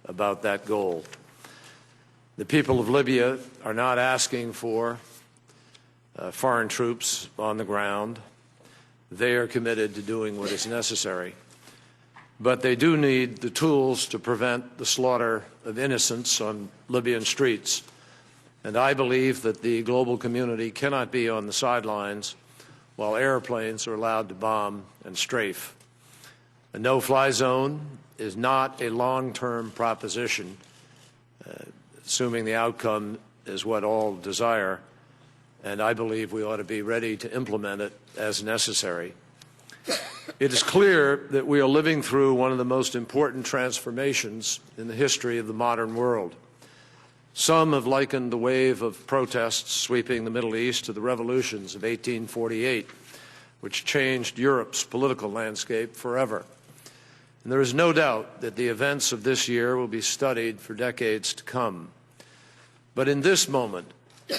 about that goal. The people of Libya are not asking for foreign troops on the ground. They are committed to doing what is necessary. But they do need the tools to prevent the slaughter of innocents on Libyan streets. And I believe that the global community cannot be on the sidelines while airplanes are allowed to bomb and strafe. A no-fly zone is not a long-term proposition, assuming the outcome is what all desire, and I believe we ought to be ready to implement it as necessary. It is clear that we are living through one of the most important transformations in the history of the modern world. Some have likened the wave of protests sweeping the Middle East to the revolutions of 1848, which changed Europe's political landscape forever. And there is no doubt that the events of this year will be studied for decades to come. But in this moment,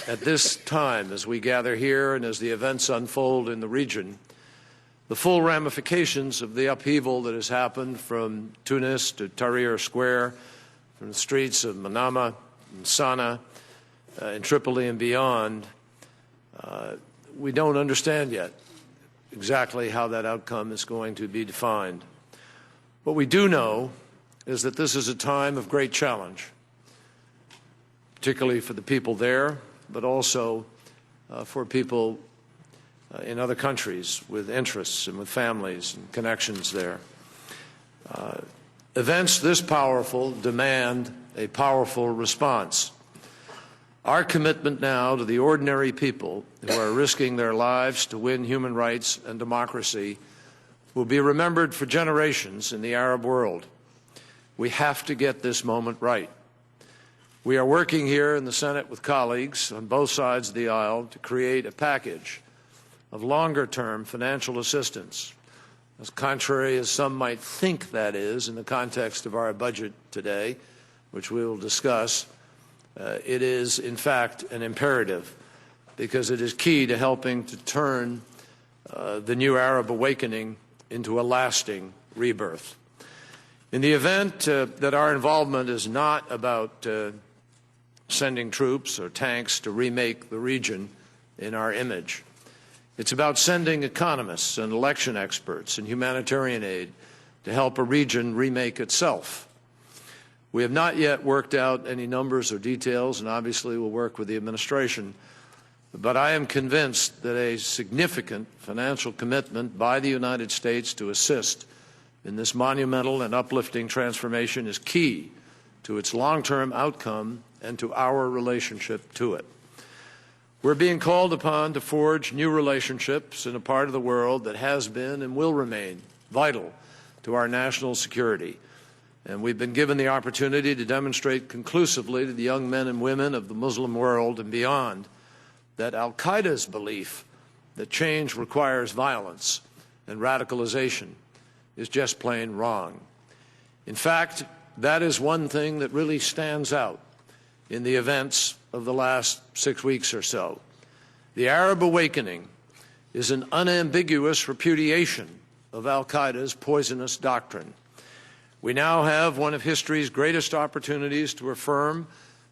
at this time, as we gather here and as the events unfold in the region, the full ramifications of the upheaval that has happened from Tunis to Tahrir Square, from the streets of Manama and Sana'a, in Tripoli and beyond, we don't understand yet exactly how that outcome is going to be defined. What we do know is that this is a time of great challenge, particularly for the people there, but also for people in other countries with interests and with families and connections there. Events this powerful demand a powerful response. Our commitment now to the ordinary people who are risking their lives to win human rights and democracy will be remembered for generations in the Arab world. We have to get this moment right. We are working here in the Senate with colleagues on both sides of the aisle to create a package of longer-term financial assistance. As contrary as some might think that is in the context of our budget today, which we will discuss, it is, in fact, an imperative because it is key to helping to turn the new Arab awakening into a lasting rebirth. In the event that our involvement is not about sending troops or tanks to remake the region in our image, it's about sending economists and election experts and humanitarian aid to help a region remake itself. We have not yet worked out any numbers or details, and obviously we'll work with the administration. But I am convinced that a significant financial commitment by the United States to assist in this monumental and uplifting transformation is key to its long-term outcome and to our relationship to it. We're being called upon to forge new relationships in a part of the world that has been and will remain vital to our national security. And we've been given the opportunity to demonstrate conclusively to the young men and women of the Muslim world and beyond that al-Qaeda's belief that change requires violence and radicalization is just plain wrong. In fact, that is one thing that really stands out in the events of the last 6 weeks or so. The Arab awakening is an unambiguous repudiation of al-Qaeda's poisonous doctrine. We now have one of history's greatest opportunities to affirm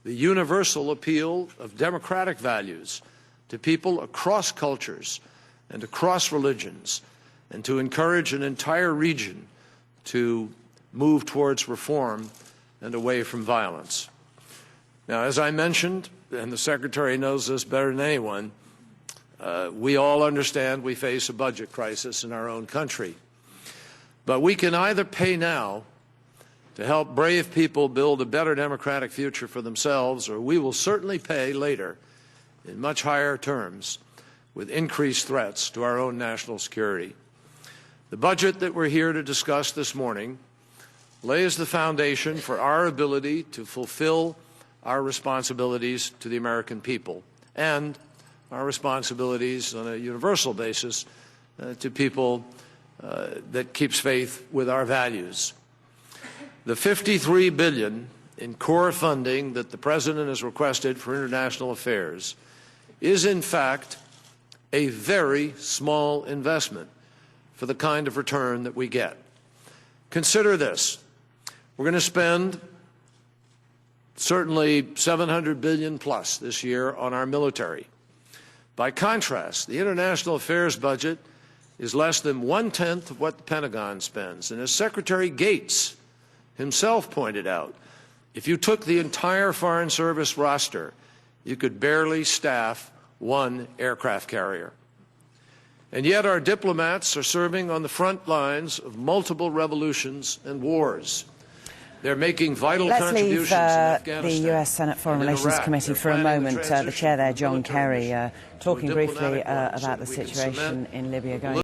the universal appeal of democratic values to people across cultures and across religions, and to encourage an entire region to move towards reform and away from violence. Now, as I mentioned, and the Secretary knows this better than anyone, we all understand we face a budget crisis in our own country. But we can either pay now to help brave people build a better democratic future for themselves, or we will certainly pay later in much higher terms with increased threats to our own national security. The budget that we're here to discuss this morning lays the foundation for our ability to fulfill our responsibilities to the American people and our responsibilities on a universal basis to people that keeps faith with our values. The $53 billion in core funding that the President has requested for international affairs is, in fact, a very small investment for the kind of return that we get. Consider this. We're going to spend certainly $700 billion plus this year on our military. By contrast, the international affairs budget is less than 1/10 of what the Pentagon spends. And as Secretary Gates himself pointed out, if you took the entire Foreign Service roster, you could barely staff one aircraft carrier. And yet our diplomats are serving on the front lines of multiple revolutions and wars. They're making vital contributions in Afghanistan. The U.S. Senate Foreign Relations Committee for a moment. The chair there, John Kerry, talking briefly about the situation in Libya.